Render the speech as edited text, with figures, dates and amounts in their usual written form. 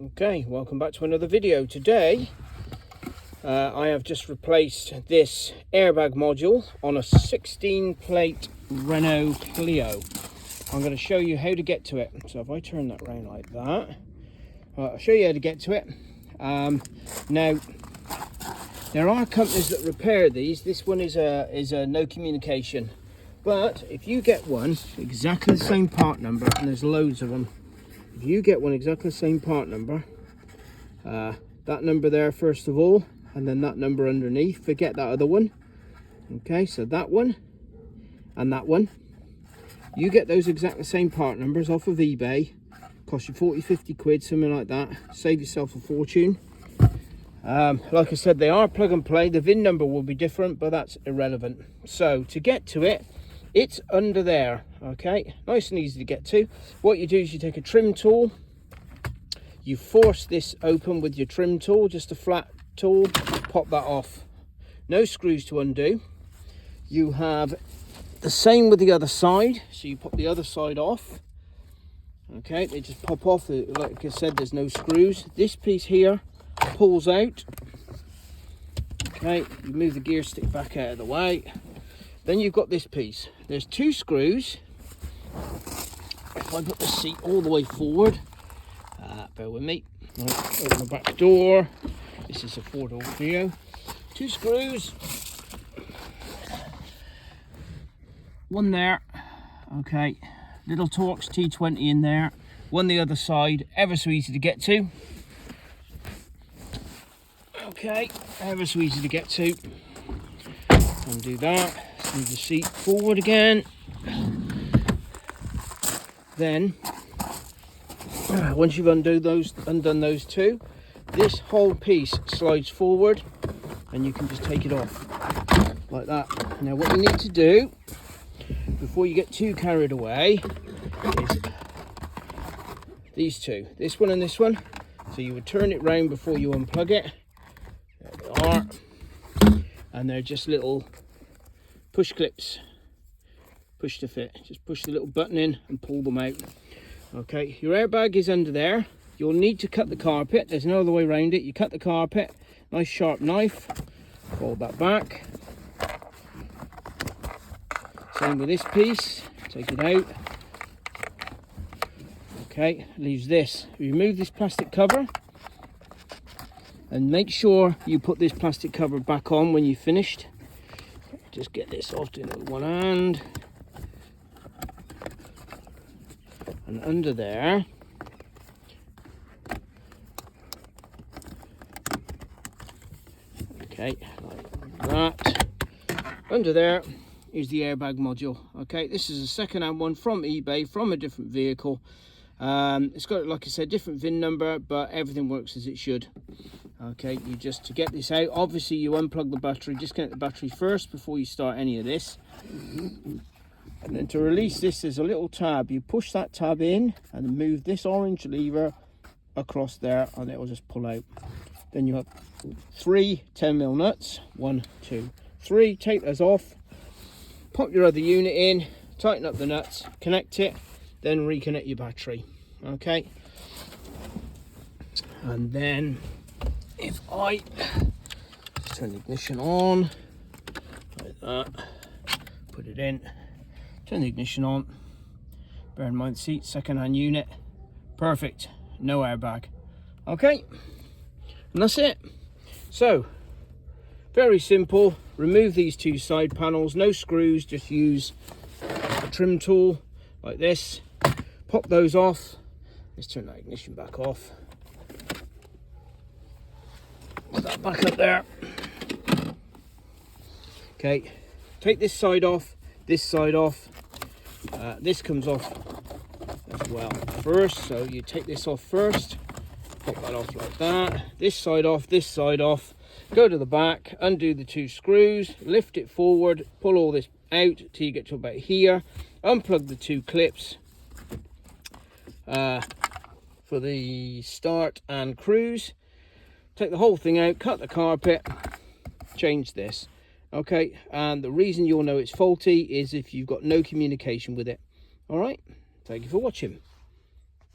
Okay, welcome back to another video. Today I have just replaced this airbag module on a 16 plate Renault Clio. I'm going to show you how to get to it. So if I turn that around like that, I'll show you how to get to it. Now there are companies that repair these. This one is a no communication, but if you get one exactly the same part number, and there's loads of them, if you get one exactly the same part number, that number there first of all, and then that number underneath, forget that other one. Okay, so that one and that one, you get those exactly same part numbers off of eBay, cost you 40-50 quid, something like that, save yourself a fortune. Like I said, they are plug and play. The VIN number will be different, but that's irrelevant. So to get to it, it's under there. Okay, nice and easy to get to. What you do is you take a trim tool, you force this open with your trim tool, just a flat tool, pop that off. No screws to undo. You have the same with the other side, so you pop the other side off. Okay, they just pop off. Like I said, there's no screws. This piece here pulls out. Okay, you move the gear stick back out of the way. Then you've got this piece. There's two screws. If I put the seat all the way forward, bear with me. Right, open the back door. This is a 4-door Clio. Two screws. One there. Okay, little Torx T20 in there. One the other side. Ever so easy to get to. Okay, ever so easy to get to. Undo that. Move the seat forward again. Then, once you've undone those two, this whole piece slides forward, and you can just take it off like that. Now, what you need to do before you get too carried away is these two, this one and this one. So you would turn it round before you unplug it. There they are, and they're just little push clips, push to fit. Just push the little button in and pull them out. Okay, your airbag is under there. You'll need to cut the carpet. There's no other way around it. You cut the carpet, nice sharp knife, fold that back. Same with this piece, take it out. Okay, leaves this. Remove this plastic cover and make sure you put this plastic cover back on when you've finished. Just get this off in with one hand. And under there, okay, like that. Under there is the airbag module. Okay, this is a second-hand one from eBay, from a different vehicle. It's got, like I said, different VIN number, but everything works as it should. Okay, you just, to get this out, obviously you unplug the battery, disconnect the battery first before you start any of this. And then to release this, there's a little tab. You push that tab in and move this orange lever across there, and it will just pull out. Then you have 3 10mm nuts. 1, 2, 3. Take those off. Pop your other unit in. Tighten up the nuts. Connect it. Then reconnect your battery. Okay. And then if I just turn the ignition on like that, put it in. Turn the ignition on. Bear in mind, seat, second-hand unit. Perfect. No airbag. Okay, and that's it. So, very simple. Remove these two side panels. No screws. Just use a trim tool like this. Pop those off. Let's turn that ignition back off. Put that back up there. Okay, take this side off. This side off. This comes off as well first, so you take this off first, pop that off like that. This side off, go to the back, undo the two screws, lift it forward, pull all this out till you get to about here, unplug the two clips for the start and cruise, take the whole thing out, cut the carpet, change this. Okay, and the reason you'll know it's faulty is if you've got no communication with it. All right, thank you for watching.